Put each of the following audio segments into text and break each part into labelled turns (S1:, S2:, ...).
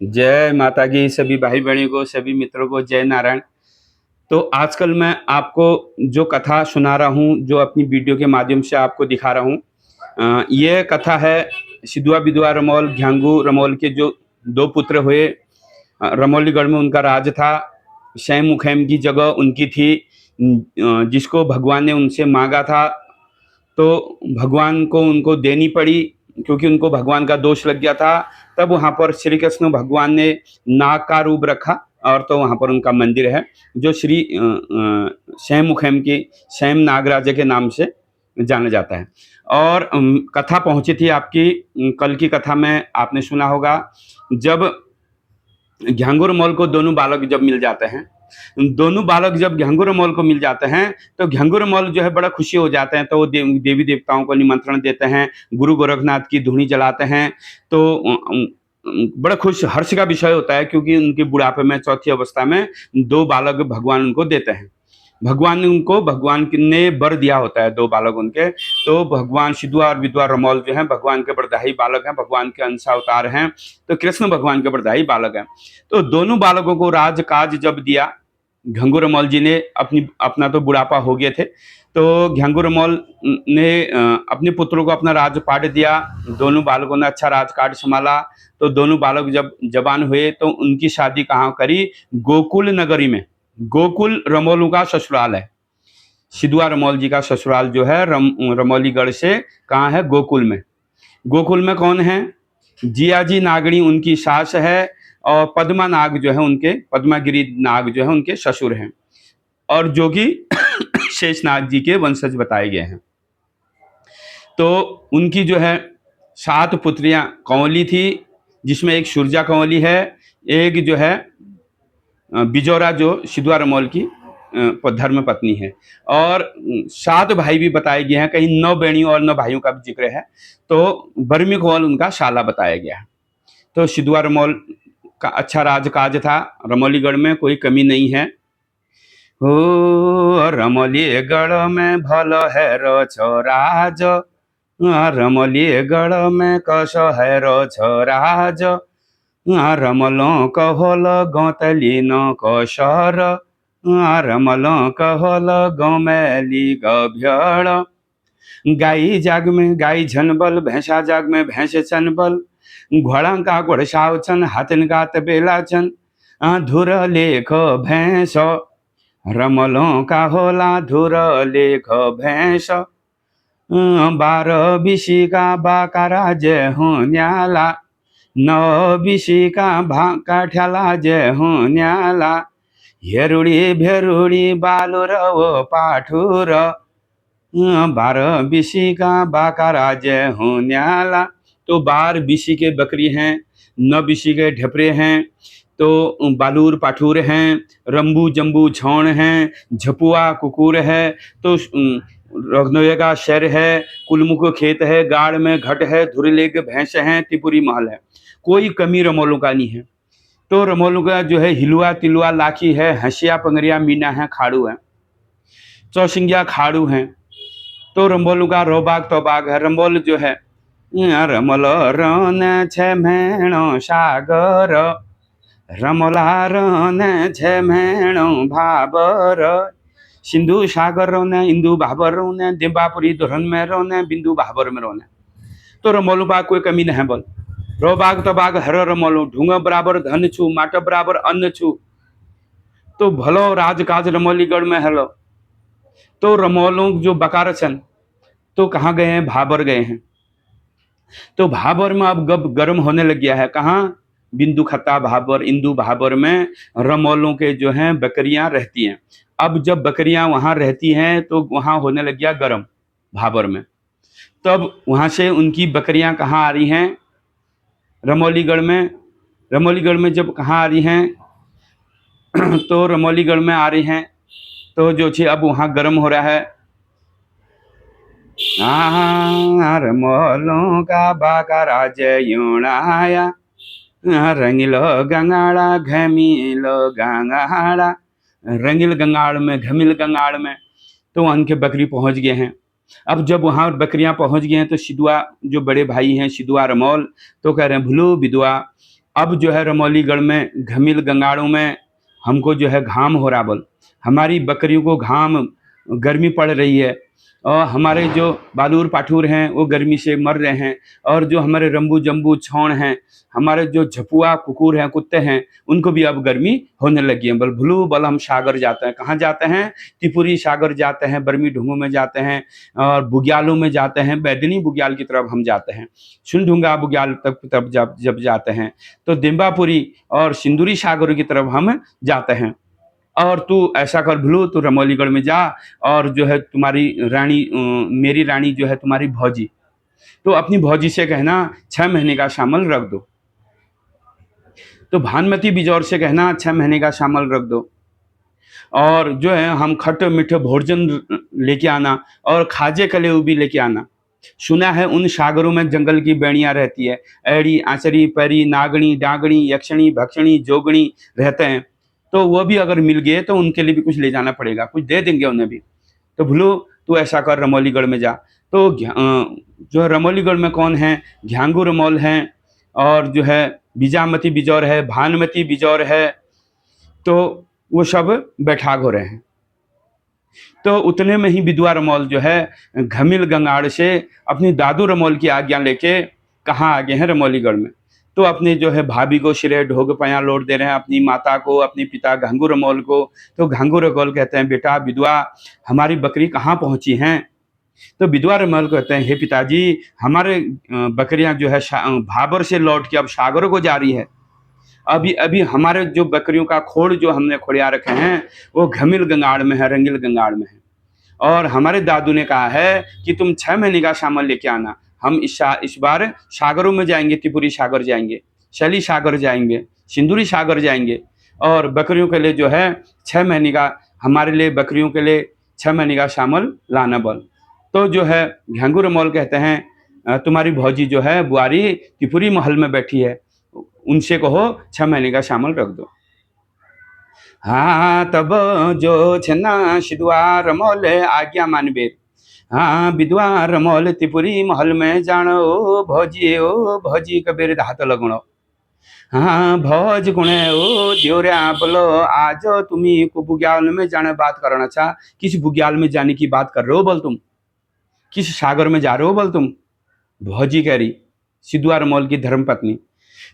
S1: जय माता की सभी भाई बहनों को, सभी मित्रों को जय नारायण। तो आजकल मैं आपको जो कथा सुना रहा हूँ, जो अपनी वीडियो के माध्यम से आपको दिखा रहा हूँ, ये कथा है सिद्धुआ बिधुआ रमौल घ्यांगू रमौल के जो दो पुत्र हुए। रमौलीगढ़ में उनका राज था। शैम मुखैम की जगह उनकी थी, जिसको भगवान ने उनसे मांगा था तो भगवान को उनको देनी पड़ी, क्योंकि उनको भगवान का दोष लग गया था। तब वहाँ पर श्री कृष्ण भगवान ने नाग का रूप रखा, और तो वहाँ पर उनका मंदिर है जो श्री शैम मुखैम की शैम नागराजा के नाम से जाना जाता है। और कथा पहुंची थी आपकी, कल की कथा में आपने सुना होगा, जब घ्यांगुर मौल को दोनों बालक जब मिल जाते हैं, दोनों बालक जब घ्यांगुर मौल को मिल जाते हैं तो घ्यांगुर मौल जो है बड़ा खुशी हो जाते हैं। तो वो देवी देवताओं को निमंत्रण देते हैं, गुरु गोरखनाथ की धुनी जलाते हैं। तो बड़ा खुश हर्ष का विषय होता है, क्योंकि उनके बुढ़ापे में चौथी अवस्था में दो बालक भगवान उनको देते हैं। भगवान ने बर दिया होता है, दो बालक उनके। तो भगवान सिद्धुआ और विधुआ रमौल जो हैं भगवान के बड़दाई बालक हैं, भगवान के अंश अवतार हैं। तो कृष्ण भगवान के बड़दाई बालक हैं। तो दोनों बालकों को राजकाज जब दिया, घंगुर मौल जी ने अपना तो बुढ़ापा हो गए थे, तो घंगुर मौल ने अपने पुत्रों को अपना राजपाट दिया। दोनों बालकों ने अच्छा राजकाज संभाला। तो दोनों बालक जब जवान हुए तो उनकी शादी कहाँ करी? गोकुल नगरी में। गोकुल रमौलों का ससुराल है। सिद्धुआ रमौल जी का ससुराल जो है रमौलीगढ़ से कहाँ है? गोकुल में। गोकुल में कौन है? जियाजी नागणी उनकी सास है, और पद्मा नाग जो है उनके, पद्मागिरी नाग जो है उनके ससुर हैं, और जोगी शेषनाग जी के वंशज बताए गए हैं। तो उनकी जो है 7 पुत्रियां कंवली थी, जिसमें एक सुरजा कंवली है, एक जो है बिजौरा जो सिद्धुआ रमौल की धर्म पत्नी है, और 7 भाई भी बताए गए हैं। कहीं 9 बहनियों और 9 भाइयों का भी जिक्र है। तो बर्मी कंवल उनका शाला बताया गया है। तो सिद्धुआ रमौल का अच्छा राजकाज था, रमौलीगढ़ में कोई कमी नहीं है। हो रमौलीगढ़ में भल है रो छोराज, रमौलीगढ़ में कस है रो छोराज, रमलों कहोल गौतली न कौशर, रमलों कहोल गौमैली गभ्यड़। गाई जाग में गाई झनबल, भैंसा जाग में भैंस चनबल, घोड़ा का घोड़साव छन, हाथन का तबेला छन, धुर लेख भैंस, रमलों का होला धुर लेख भैंस, 12 बिशी का बाकारा जय हो न्याला, 9 बिशी का भाका ठ्याला जय हो न्याला, हेरुड़ी भेरुड़ी बालुर वो पाठुर, 12 बिशी का बाकारा जय हो न्याला। तो 12 बिशी के बकरी हैं, 9 बिशी के ढपरे हैं, तो बालूर पाठूर हैं, रंबू जम्बू छौण हैं, झपुआ कुकुर है, तो रघनोया का शर है, कुलमुख खेत है, गाड़ में घट है, धुरलेग भैंस हैं, त्रिपुरी महल है। कोई कमी रमौलों का नहीं है। तो रमौलों का जो है हिलुआ तिलुआ लाखी है, हंसिया पंगरिया मीना है, खाड़ू है, चौसिंगिया खाड़ू हैं। तो रमौलों का रोबाग तोबाग है। रमौल जो है रमल रन छे मेणो सागर, रमला रन छे मेणो भाबर, सिंधु सागर रोने, इंदु भाबर रोने, दिम्बापुरी धुरन में रोने, बिंदु भाबर में रोने। तो रमौलों का कोई कमी नहीं बोल। रोबाग तबाग हर रमौलो, ढूंगा बराबर धन छू, माट बराबर अन्न छू। तो भलो राजकाज रमौलीगढ़ में हेलो। तो रमौलों जो बकार छन तो कहाँ गए हैं? भाबर गए हैं। तो भाबर में अब गब गर्म होने लग गया है। कहाँ? बिंदु खत्ता भाबर, इंदु भाबर में रमौलों के जो हैं बकरियां रहती हैं। अब जब बकरियां वहां रहती हैं तो वहां होने लग गया गर्म, भाबर में। तब वहां से उनकी बकरियां कहाँ आ रही हैं? रमौलीगढ़ में। रमौलीगढ़ में जब कहाँ आ रही हैं तो रमौलीगढ़ में आ रही हैं, तो जो छे अब वहां गर्म हो रहा है। रमौलों का बाकारा जयूणाया, रंगिलो गंगाड़ा घमीलो गंगाड़ा, रंगिल गंगाड़ में घमिल गंगाड़ में। तो उनके बकरी पहुंच गए हैं। अब जब वहां बकरियां पहुंच गए हैं तो सिद्धुआ जो बड़े भाई हैं सिद्धुआ रमौल तो कह रहे हैं भुलू बिधुआ, अब जो है रमौलीगढ़ में घमिल गंगाड़ों में हमको जो है घाम हो रहा बोल, हमारी बकरियों को घाम गर्मी पड़ रही है, और हमारे जो बालूर पाठूर हैं वो गर्मी से मर रहे हैं, और जो हमारे रंबू जम्बू छौण हैं, हमारे जो झपुआ कुकुर हैं, कुत्ते हैं, उनको भी अब गर्मी होने लगी है। बल भलू बल हम सागर जाते हैं, कहाँ जाते हैं? त्रिपुरी सागर जाते हैं, बर्मी ढुंगू में जाते हैं, और बुग्यालों में जाते हैं, बैदनी बुग्याल की तरफ हम जाते हैं, सुनढुंगा बुग्याल तक तब जब जब जाते हैं, तो दिम्बापुरी और सिंदूरी सागर की तरफ हम जाते हैं। और तू ऐसा कर भलू, तू रमौलीगढ़ में जा, और जो है तुम्हारी रानी मेरी रानी जो है तुम्हारी भौजी, तो अपनी भौजी से कहना 6 महीने का शामल रख दो। तो भानुमती बिजौर से कहना 6 महीने का शामल रख दो, और जो है हम खट्टे मीठे भोजन लेके आना, और खाजे कलेऊ भी लेके आना। सुना है उन सागरों में जंगल की बेड़ियां रहती है, एड़ी आचरी परी नागणी डागणी यक्षणी भक्षणी जोगणी रहते हैं, तो वो भी अगर मिल गए तो उनके लिए भी कुछ ले जाना पड़ेगा, कुछ दे देंगे उन्हें भी। तो भूलो, तू ऐसा कर, रमौलीगढ़ में जा। तो जो है रमौलीगढ़ में कौन है? घ्यांगू रमौल हैं, और जो है बीजामती बिजौर है, भानुमती बिजौर है, तो वो सब बैठाग हो रहे हैं। तो उतने में ही विधवा रमौल जो है घमिल गंगाड़ से अपनी दादू रमौल की आज्ञा लेके कहाँ आ गए हैं? रमौलीगढ़ में। तो अपने जो है भाभी को सिरे ढोग पया लौट दे रहे हैं, अपनी माता को, अपने पिता घांगू रमौल को। तो घांगू रमौल कहते हैं, बेटा विधवा, हमारी बकरी कहाँ पहुंची हैं? तो विधवा रमौल कहते हैं, हे पिताजी, हमारे बकरियां जो है भाबर से लौट के अब सागर को जा रही है। अभी अभी हमारे जो बकरियों का खोड़ जो हमने खोड़िया रखे हैं वो घमिल गंगाड़ में है, रंगिल गंगाड़ में है, और हमारे दादू ने कहा है कि तुम 6 महीने का सामान लेके आना। हम इस बार सागरों में जाएंगे, त्रिपुरी सागर जाएंगे, शैली सागर जाएंगे, सिंदूरी सागर जाएंगे, और बकरियों के लिए जो है 6 महीने का, हमारे लिए बकरियों के लिए 6 महीने का सामान लाना बोल। तो जो है घांगू रमौल कहते हैं, तुम्हारी भौजी जो है बुआरी त्रिपुरी महल में बैठी है, उनसे कहो 6 महीने का सामान रख दो। हाँ तब जो छना सिद्धवा रमौल आज्ञा मानबे, हाँ विधवा रमौल त्रिपुरी महल में जानो, ओ भौजी कबीर धात लगणो। हाँ भौज गुणे ओ द्योरा बोलो, आज तुम्ही को बुग्याल में जाने बात करना चाह, किस बुग्याल में जाने की बात कर रहे हो बोल? तुम किस सागर में जा रहे हो बोल? तुम भौजी कह रही, सिद्धवा रमौल की धर्मपत्नी।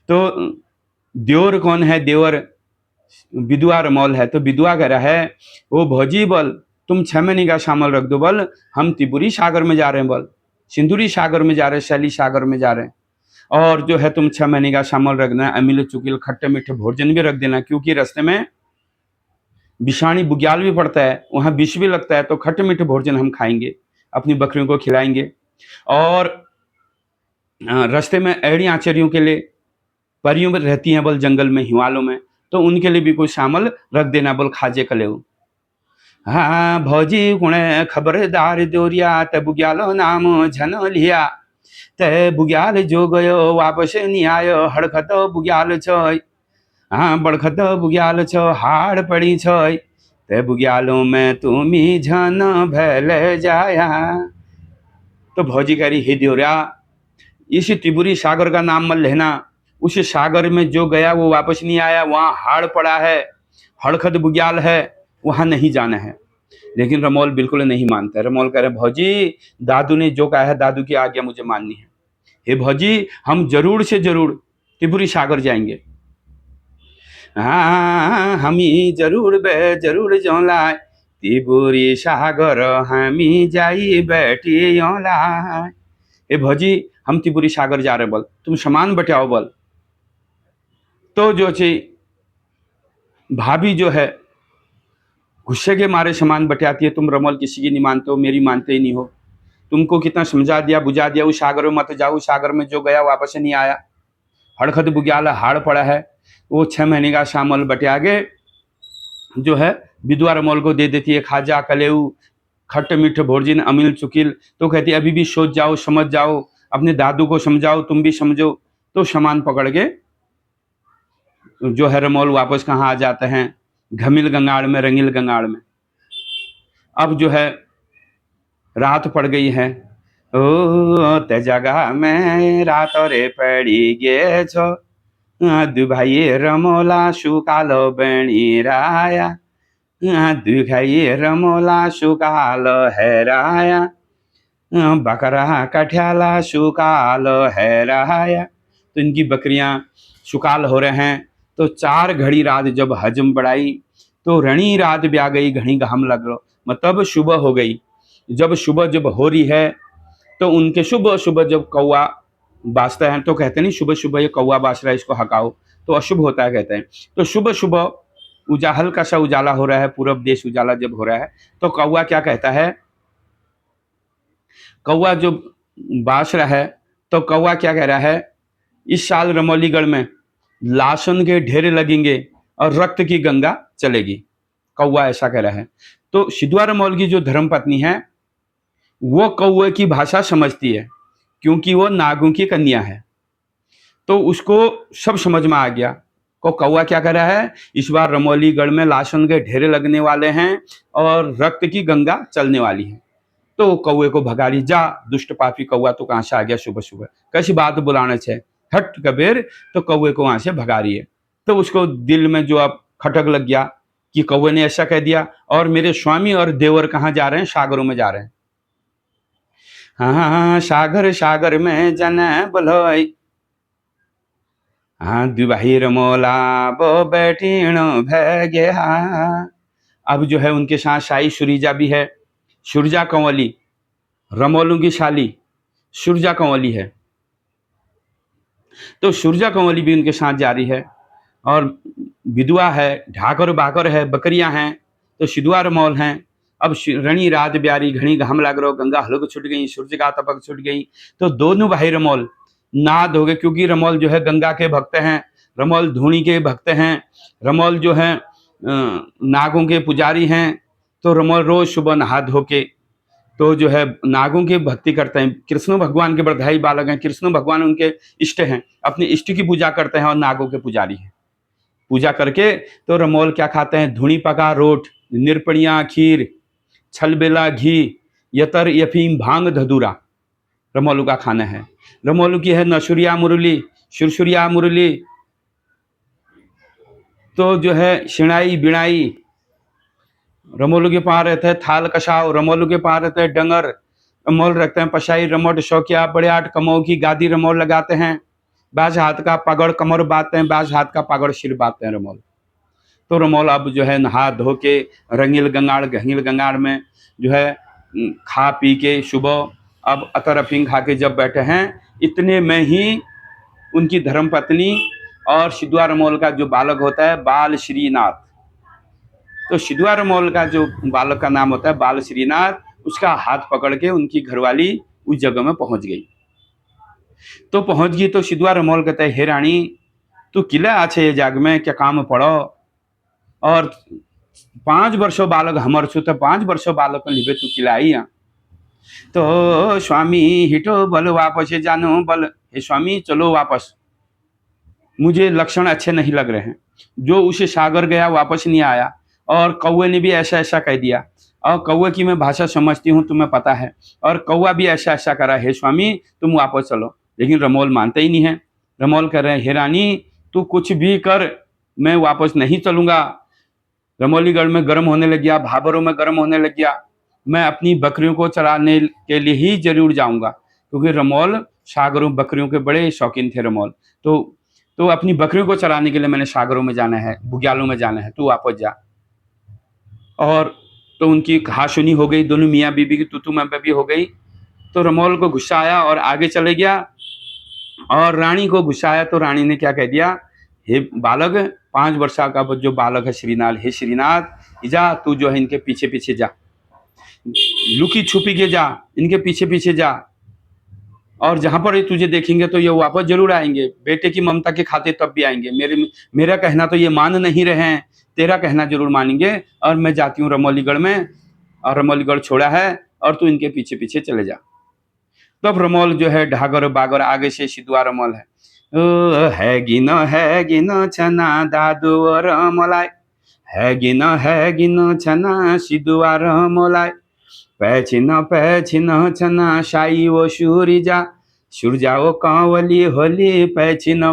S1: तो देवर कौन है? देवर विधवा रमौल है। तो विधवा कह रहा है, वो भौजी बोल, तुम 6 महीने का सामान रख दो बोल, हम त्रिपुरी सागर में जा रहे हैं बोल, सिंदूरी सागर में जा रहे हैं, शैली सागर में जा रहे हैं, और जो है तुम 6 महीने का सामान रखना, अमील चुकील खट्टे मीठे भोजन भी रख देना, क्योंकि रास्ते में बिषाणी बुग्याल भी पड़ता है, वहाँ विष भी लगता है, तो खट्टे मीठे भोजन हम खाएंगे, अपनी बकरियों को खिलाएंगे। और रास्ते में एड़ी आचरियों के लिए परियों में रहती हैं बोल, जंगल में हिमालयों में, तो उनके लिए भी कोई शामल रख देना बोल, खाजे कलेऊ। हाँ भौजी गुणे खबरदार दोरिया, ते बुग्यालो नाम झन लिया, ते बुग्याल जो गयो वापस नहीं आयो, हड़खत बुग्याल छ, हाँ बड़खत बुग्याल छ, हाड़ पड़ी छ, ते बुग्यालों में तुम्ही झन भैल जाया। तो भौजी कह रही, हे द्योरिया, इस त्रिपुरी सागर का नाम मत लेना, उस सागर में जो गया वो वापस नहीं आया, वहाँ हाड़ पड़ा है, हड़खत बुग्याल है, वहाँ नहीं जाना है। लेकिन रमौल बिल्कुल नहीं मानता है। रमौल कह रहे, भौजी दादू ने जो कहा है, दादू की आज्ञा मुझे माननी है। हे भौजी, हम जरूर से जरूर त्रिपुरी सागर जाएंगे। हाँ हमी जरूर बे जरूर जौला, त्रिपुरी सागर हमी जाई बैठी औला। हे भौजी, हम त्रिपुरी सागर जा रहे बोल, तुम सामान बटाओ बोल। तो जो भाभी जो है गुस्से के मारे सामान बटाती है, तुम रमौल किसी की नहीं मानते हो, मेरी मानते ही नहीं हो, तुमको कितना समझा दिया बुझा दिया, उस सागर में मत जाओ, सागर में जो गया वापस नहीं आया, हड़खत बुग्याल हाड़ पड़ा है। वो 6 महीने का सामान बटा के जो है विधवा रमौल को दे देती है, खाजा कलेऊ खट्टे मीठे भोजन अमील चुकील। तो कहती है, अभी भी सोच जाओ, समझ जाओ, अपने दादू को समझाओ, तुम भी समझो। तो सामान पकड़ के जो है रमौल वापस कहाँ आ जाते हैं? घमिल गंगाड़ में, रंगिल गंगाड़ में। अब जो है रात पड़ गई है, ओ ते जगह में रात रे पड़ी गे छो, दुभाइ रमोला सुकालो बेणीराया, दुखाइ रमोला सुकालो हैराया, बकरा कठ्याला सुकाल हैराया। तो इनकी बकरियां सुकाल हो रहे हैं। तो 4 घड़ी रात जब हजम बढ़ाई, तो रणी रात ब्या गई घणी घाम लग लो, मतलब सुबह हो गई। जब सुबह जब हो रही है, तो उनके सुबह सुबह जब कौवा बाजता है, तो कहते नहीं सुबह सुबह ये कौवा बाज रहा है, इसको हकाओ, तो अशुभ होता है कहते हैं। तो सुबह सुबह हल्का सा उजाला हो रहा है, पूरब देश उजाला जब हो रहा है, तो कौवा क्या कहता है, कौवा जो बास रहा है, तो कौवा क्या कह रहा है, इस साल रमौलीगढ़ में लाशन के ढेर लगेंगे और रक्त की गंगा चलेगी। कौवा ऐसा कह रहा है। तो सिद्धवा रमौल की जो धर्मपत्नी है, वो कौवे की भाषा समझती है, क्योंकि वो नागों की कन्या है। तो उसको सब समझ में आ गया को कौवा क्या कर रहा है, इस बार रमौलीगढ़ में लाशन के ढेरे लगने वाले हैं और रक्त की गंगा चलने वाली है। तो कौवे को भगा ली, जा दुष्ट पापी कौवा, तो कहां से आ गया सुबह सुबह, कैसी बात बुलाने छे, हट कबीर। तो कौवे को वहां से भगा रही है। तो उसको दिल में जो अब खटक लग गया कि कौवे ने ऐसा कह दिया, और मेरे स्वामी और देवर कहाँ जा रहे हैं, सागरों में जा रहे हैं। हाँ सागर सागर में जन बोलोई, हाँ दुबाही रमोला बो बैठीण भैगे। अब जो है उनके साथ शाही सुरीजा भी है, सुरजा कंवली, रमोलू की शाली सुरजा कंवली है। तो सुरजा कंवली भी उनके साथ जारी है, और विधवा है, ढाकर बाकर है, बकरियां हैं, तो सिद्धवा रमौल हैं। अब रणी रात ब्यारी घनी घाम लाग रो, गंगा हलक छुट गई, सूरज का तपक छुट गई। तो दोनों भाई रमौल नाद हो गए, क्योंकि रमौल जो है गंगा के भक्त हैं, रमौल धूणी के भक्त हैं, रमौल जो है नागों के पुजारी हैं। तो रमौल रोज सुबह नहा धो के तो जो है नागों की भक्ति करते हैं। कृष्ण भगवान के बधाई बालक हैं, कृष्ण भगवान उनके इष्ट हैं, अपने इष्ट की पूजा करते हैं और नागों के पुजारी हैं। पूजा करके तो रमौल क्या खाते हैं, धुनी पका रोट, निरपणिया खीर, छलबेला घी, यतर यफीम भांग धधूरा रमौलू का खाना है। रमौलू की है नसुरिया मुरली, सुरसुरिया मुरली, तो जो है शिणाई बिणाई, रमौलू के पास रहते हैं थाल कसाव, रमौलू के पास रहते हैं डंगर, रमौल रखते हैं पशाई, रमोट शौकिया, बड़े आठ कमौ की गादी रमौल लगाते हैं। बाज हाथ का पगड़ कमर बांधते हैं, बाज हाथ का पगड़ सिर बांधते हैं रमौल। तो रमौल अब जो है नहा धो के रंगील गंगाड़ गहील गंगाड़ में जो है खा पी के सुबह अब अतर अफीम खा के जब बैठे हैं, इतने में ही उनकी धर्मपत्नी और सिद्धवा रमौल का जो बालक होता है बाल श्रीनाथ, तो सिद्धवा रमौल का जो बालक का नाम होता है बाल श्रीनाथ, उसका हाथ पकड़ के उनकी घरवाली उस जगह में पहुंच गई। तो पहुंच गई तो सिद्धवा रमौल कहते हैं, हे रानी तू किले आछे ये जाग में, क्या काम पड़ो, और 5 वर्षो बालक हमर छु, तो 5 वर्षो बालक लिबे तू किला आई। तो स्वामी हिटो बल वापस जानो बल, हे स्वामी चलो वापस, मुझे लक्षण अच्छे नहीं लग रहे हैं। जो उसे सागर गया वापस नहीं आया, और कौवे ने भी ऐसा ऐसा कह दिया, और कौवे की मैं भाषा समझती हूँ, तुम्हें पता है, और कौवा भी ऐसा ऐसा करा, हे स्वामी तुम वापस चलो। लेकिन रमौल मानते ही नहीं है। रमौल कह रहे हैं, हे रानी तू कुछ भी कर, मैं वापस नहीं चलूंगा। रमौलीगढ़ में गर्म होने लग गया, भाबरों में गर्म होने लग गया, मैं अपनी बकरियों को चराने के लिए ही जरूर जाऊंगा, क्योंकि रमौल सागरों बकरियों के बड़े शौकीन थे रमौल। तो अपनी बकरियों को चराने के लिए मैंने सागरों में जाना है, बुग्यालों में जाना है, तू वापस जा। और तो उनकी कहासुनी हो गई, दोनों मियाँ बीबी की तू मैं भी हो गई। तो रमौल को गुस्सा आया और आगे चले गया, और रानी को गुस्सा आया। तो रानी ने क्या कह दिया, हे बालक 5 वर्षा का जो बालक है श्रीनाथ, हे श्रीनाथ जा तू जो है इनके पीछे पीछे जा, लुकी छुपी के जा, इनके पीछे पीछे जा, और जहां पर ये तुझे देखेंगे तो ये वापस जरूर आएंगे, बेटे की ममता के खाते तब भी आएंगे। मेरा कहना तो ये मान नहीं रहे हैं, तेरा कहना जरूर मानेंगे। और मैं जाती हूँ रमौलीगढ़ में, और रमौलीगढ़ छोड़ा है, और तू इनके पीछे पीछे चले जा। तब रमौल जो है ढागर बागर, आगे से सिद्धवा रमौल है, ओ है गिनो छना दादू रमौलाय, है गिनो छना सिद्धवा रमौलाय, पैछिन छना शाई वो सूरजा, सूरजा वो कांवली होली पैछिन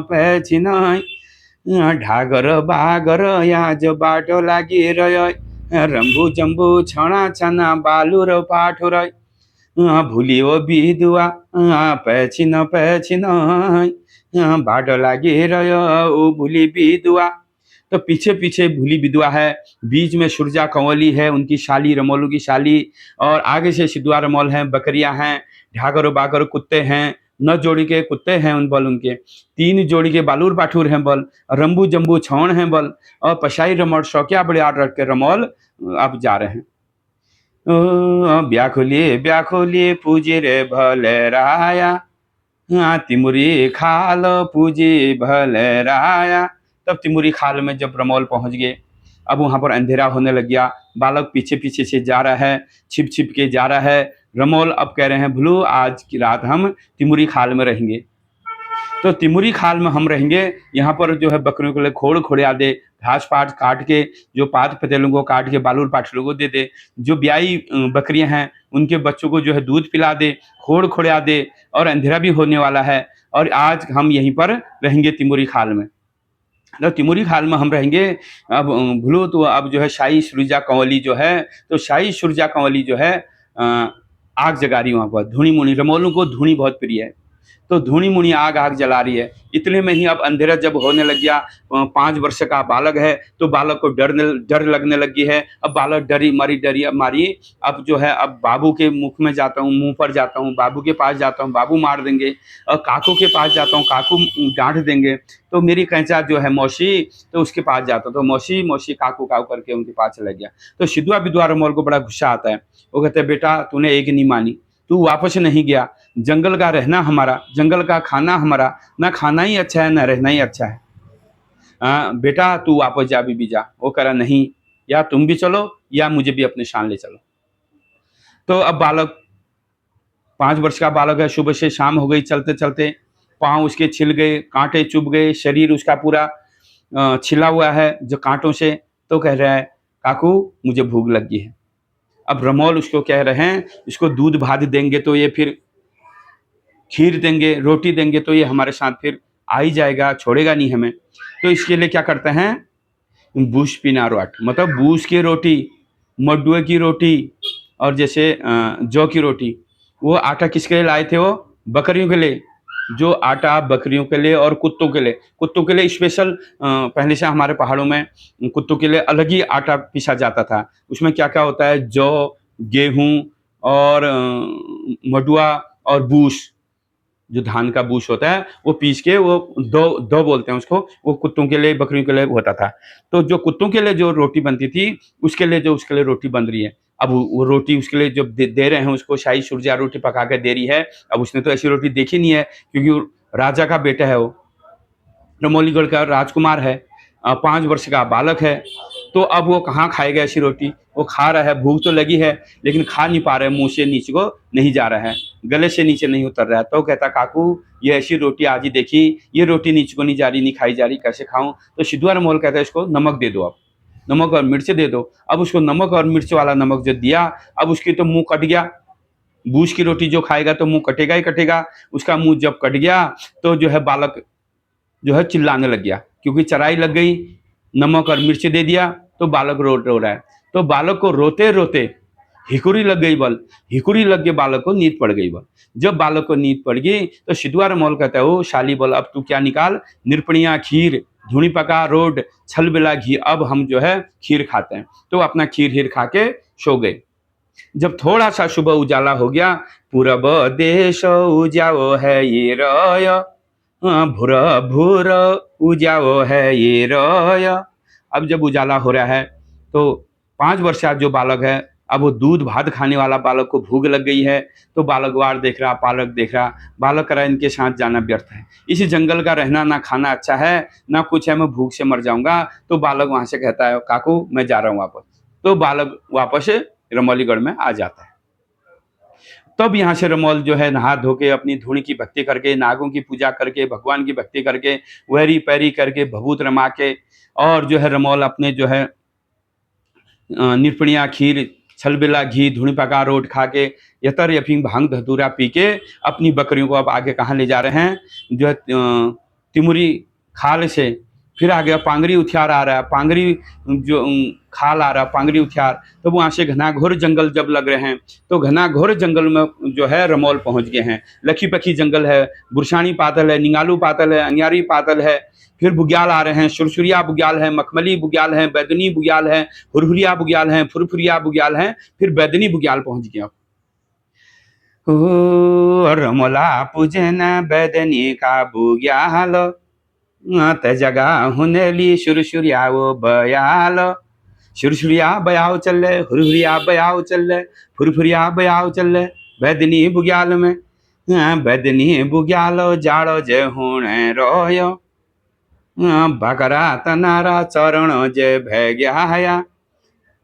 S1: ढागर बागर आज बाटो लागिरह्यो रम्बु जम्बु छणा छना बालुर पाठुर भुलियो बिधुवा पैछिन पैछिन बाटो लागिरह्यो ऊ भुली बिधुवा। तो पीछे पीछे भूली विधवा है, बीच में सुरजा कंवली है, उनकी शाली रमोलू की शाली, और आगे से सिद्धुआ रमोल हैं, बकरियां हैं, ढागर बागर कुत्ते हैं, न जोड़ी के कुत्ते हैं उन बल उनके, 3 जोड़ी के बालूर बाठूर हैं बल, रंबू जम्बू छौण हैं बल, और पशाई रमोल शौकिया बड़े आड़ रख के रमोल अब जा रहे हैं। ब्याखोलिए पूजे रे भले राया, तिमुरी खाल पूजी भले राया। तब तिमुरी खाल में जब रमोल पहुंच गए, अब वहां पर अंधेरा होने लग गया, बालक पीछे पीछे से जा रहा है, छिप छिप के जा रहा है। रमोल अब कह रहे हैं भलू आज की रात हम तिमुरी खाल में रहेंगे। तो तिमुरी खाल में हम रहेंगे, यहाँ पर जो है बकरियों के लिए खोड़ खोड़िया दे, घास पात काट के, जो पात पतेलों को काट के बालूर पाठलों को दे दे, जो ब्याई बकरियां हैं उनके बच्चों को जो है दूध पिला दे, खोड़ खोड़िया दे, और अंधेरा भी होने वाला है, और आज हम यहीं पर रहेंगे तिमुरी खाल में। तो तिमुरी खाल में हम रहेंगे। अब भूलो तो अब जो है शाही सुरजा कंवली जो है, तो शाही सुरजा कंवली जो है आग जगा रही वहाँ पर, धूणी मुनी, रमोलों को धूणी बहुत प्रिय है, तो धूणी मुनी आग आग जला रही है। इतने में ही अब अंधेरा जब होने लग गया, 5 वर्ष का बालक है, तो बालक को डर लगने लगी है। अब बालक डरी मारी अब जो है अब बाबू के मुख में जाता हूँ, मुंह पर जाता हूँ, बाबू के पास जाता हूँ, बाबू मार देंगे, और काकू के पास जाता हूँ, काकू डांट देंगे, तो मेरी कैंचा जो है मौसी, तो उसके पास जाता हूँ, तो मौसी मौसी काकू काकू करके उनके पास चला गया। तो सिद्धुआ विधवा रमोल को बड़ा गुस्सा आता है, वो कहते हैं बेटा तूने एक नहीं मानी, तू वापस नहीं गया, जंगल का रहना हमारा, जंगल का खाना हमारा, ना खाना ही अच्छा है ना रहना ही अच्छा है, बेटा तू वापस जा, भी जा। वो कह रहा नहीं, या तुम भी चलो या मुझे भी अपने शान ले चलो। तो अब बालक 5 वर्ष का बालक है, सुबह से शाम हो गई, चलते चलते पाँव उसके छिल गए, कांटे चुभ गए, शरीर उसका पूरा छिला हुआ है जो कांटों से। तो कह रहा है काकू मुझे भूख लगी है। अब रमोल उसको कह रहे हैं इसको दूध भात देंगे तो ये फिर, खीर देंगे, रोटी देंगे तो ये हमारे साथ फिर आ ही जाएगा, छोड़ेगा नहीं हमें। तो इसके लिए क्या करते हैं, बूस पिनारोट, मतलब बूस की रोटी, मडुए की रोटी, और जैसे जौ की रोटी। वो आटा किसके लिए लाए थे, वो बकरियों के लिए, जो आटा बकरियों के लिए और कुत्तों के लिए, कुत्तों के लिए स्पेशल, पहले से हमारे पहाड़ों में कुत्तों के लिए अलग ही आटा पीसा जाता था। उसमें क्या क्या होता है, जौ, गेहूं और मडुआ और बूस, जो धान का बूस होता है वो पीस के, वो दो दो बोलते हैं उसको, वो कुत्तों के लिए बकरियों के लिए होता था। तो जो कुत्तों के लिए जो रोटी बनती थी, उसके लिए जो उसके लिए रोटी बन रही है, अब वो रोटी उसके लिए जो दे रहे हैं उसको, शाही सुरजा रोटी पका के दे रही है। अब उसने तो ऐसी रोटी देखी नहीं है, क्योंकि वो राजा का बेटा है, वो रमोलीगढ़ का राजकुमार है, 5 वर्ष का बालक है। तो अब वो कहाँ खाएगा ऐसी रोटी, वो खा रहा है, भूख तो लगी है लेकिन खा नहीं पा रहा है, मुंह से नीचे को नहीं जा रहा है, गले से नीचे नहीं उतर रहा है। तो कहता काकू ये ऐसी रोटी आज ही देखी, ये रोटी नीचे को नहीं जा रही, नहीं खाई जा रही, कैसे खाऊं। तो सिद्धुआ रमोल कहता है इसको नमक दे दो, अब नमक और मिर्च दे दो। अब उसको नमक और मिर्च वाला नमक जो दिया, अब उसकी तो मुंह कट गया, बूझ की रोटी जो खाएगा तो मुंह कटेगा ही कटेगा। उसका मुंह जब कट गया तो जो है बालक जो है चिल्लाने लग गया, क्योंकि चराई लग गई, नमक और मिर्च दे दिया, तो बालक रो रहा है। तो बालक को रोते रोते हिकुरी लग गई बल, हिकुरी लग के बालक को नींद पड़ गई बल। जब बालक को नींद पड़ गई तो सिद्धुआ रमोल कहता है ओ शाली बल, अब तू क्या निकाल, निरपणिया खीर, धूणी पका रोड, छल बिला घी, अब हम जो है खीर खाते हैं। तो अपना खीर हीर खा के सो गए। जब थोड़ा सा सुबह उजाला हो गया, पूरब देश उजाओ है ये रय, भूर भूर उजाओ है ये रय। अब जब उजाला हो रहा है तो 5 वर्षीय जो बालक है, अब वो दूध भात खाने वाला बालक को भूख लग गई है। तो बालक वार देख रहा, पालक देख रहा, बालक कह रहा इनके साथ जाना व्यर्थ है, इसी जंगल का रहना ना खाना अच्छा है ना कुछ है, मैं भूख से मर जाऊंगा। तो बालक वहां से कहता है काकू मैं जा रहा हूँ वापस। तो बालक वापस रमौलीगढ़ में आ जाता है। तब यहाँ से रमोल जो है नहा धो के, अपनी धूणी की भक्ति करके, नागों की पूजा करके, भगवान की भक्ति करके, वैरी पैरी करके, भभूत रमा के, और जो है रमोल अपने जो है निरपणिया खीर, छलबिला घी, धूणी पका रोट खा के, यतर यफीम भांग धतूरा पी के अपनी बकरियों को अब आगे कहाँ ले जा रहे हैं, जो है तिमुरी खाल से फिर आ गया पांगरी उथियार आ रहा है, पांगरी जो खाल आ रहा है, पांगरी उथियार। तो वहाँ से घनाघोर जंगल जब लग रहे हैं तो घनाघोर जंगल में जो है रमौल पहुँच गए हैं। लखी पखी जंगल है, बुरशानी पातल है, निंगालू पातल है, अंगारी पातल है। फिर बुग्याल आ रहे हैं, सुरसुरिया बुग्याल है, मखमली बुग्याल है, बैदनी बुग्याल है, हुरहुरिया बुग्याल है, फुरफुरिया बुग्याल है, फिर बैदनी बुग्याल पहुँच गया। ओ रमोला पूजन बैदनी का बुग्याल त जगा हुनेली सुरसुरिया वो बयाल। सुरसुरिया बयाव चल, हुरहुरिया बयाव चल, फुरफुरिया बयाव चल, बैदनी बुग्याल में बैदनी बुग्याल जाड़ो जे हुणे रोय, बकरा तनारा चरण जे भै गया।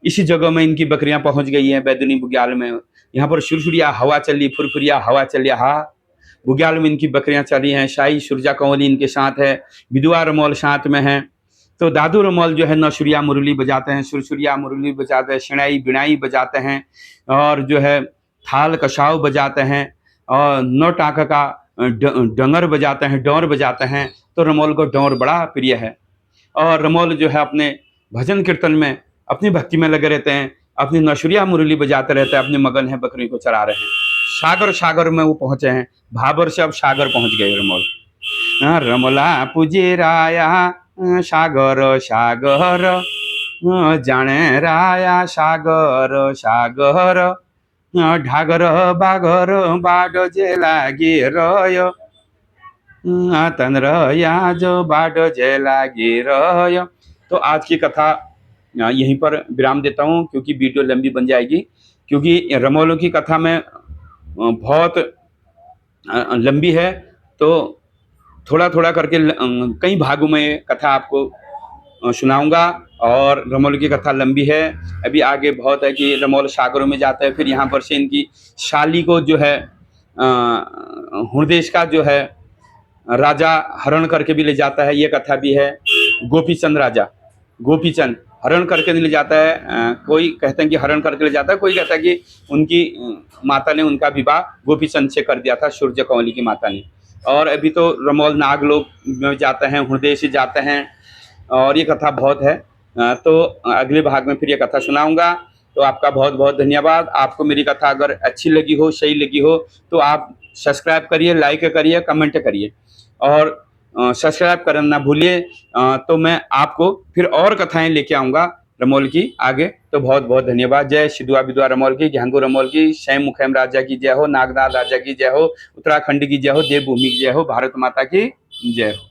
S1: इसी जगह में इनकी बकरियां पहुंच गई हैं बैदनी बुग्याल में। यहाँ पर सुरसुरिया हवा चली, फुरफुरिया हवा चली, हा बुग्याल में इनकी बकरियां चली हैं। शाही सुरजा कंवली इनके साथ है, विधवा रमौल साथ में है। तो दादू रमौल जो है नौसुरिया मुरली बजाते हैं, सुरसुरिया मुरली बजाते हैं, शनाई बिनाई बजाते हैं, और जो है थाल कसाव बजाते हैं, और नौ टाँका का डंगर बजाते हैं, डौर बजाते हैं। तो रमौल को डौर बड़ा प्रिय है। और रमौल जो है अपने भजन कीर्तन में, अपनी भक्ति में लगे रहते हैं, अपनी नौसुरिया मुरली बजाते रहते हैं, अपने मगन है, बकरी को चरा रहे हैं। सागर सागर में वो पहुंचे हैं, भाबर से अब सागर पहुंच गए रमौल। रमला पूजे राया सागर सागर, जाने राया सागर सागर, ढागर बागर बाडो जे लागे रय, तंद्र या जो बाडो जे लागे रय। तो आज की कथा यहीं पर विराम देता हूँ, क्योंकि वीडियो लंबी बन जाएगी। क्योंकि रमौलों की कथा में बहुत लंबी है, तो थोड़ा थोड़ा करके कई भागों में ये कथा आपको सुनाऊंगा। और रमौल की कथा लंबी है, अभी आगे बहुत है कि रमौल सागरों में जाता है, फिर यहाँ पर से इनकी शाली को जो है हुरदेश का जो है राजा हरण करके भी ले जाता है, ये कथा भी है। गोपीचंद राजा, गोपीचंद हरण करके ले जाता है। कोई कहते हैं कि हरण करके ले जाता है, कोई कहता है कि उनकी माता ने उनका विवाह गोपीचंद से कर दिया था, सूर्य कंवली की माता ने। और अभी तो रमौल नागलोक में जाते हैं, हुरदेश जाते हैं, और ये कथा बहुत है। तो अगले भाग में फिर ये कथा सुनाऊंगा। तो आपका बहुत बहुत धन्यवाद। आपको मेरी कथा अगर अच्छी लगी हो, सही लगी हो, तो आप सब्सक्राइब करिए, लाइक करिए, कमेंट करिए, और सब्सक्राइब करना ना भूलिए। तो मैं आपको फिर और कथाएं लेके आऊँगा रमौल की आगे। तो बहुत बहुत धन्यवाद। जय सिद्धुआ बिधुआ रमौल की, ज्ञानगो रमौल की, सैम मुखैम राजा की जय हो, नागनाथ राजा की जय हो, उत्तराखंड की जय हो, देवभूमि की जय हो, भारत माता की जय हो।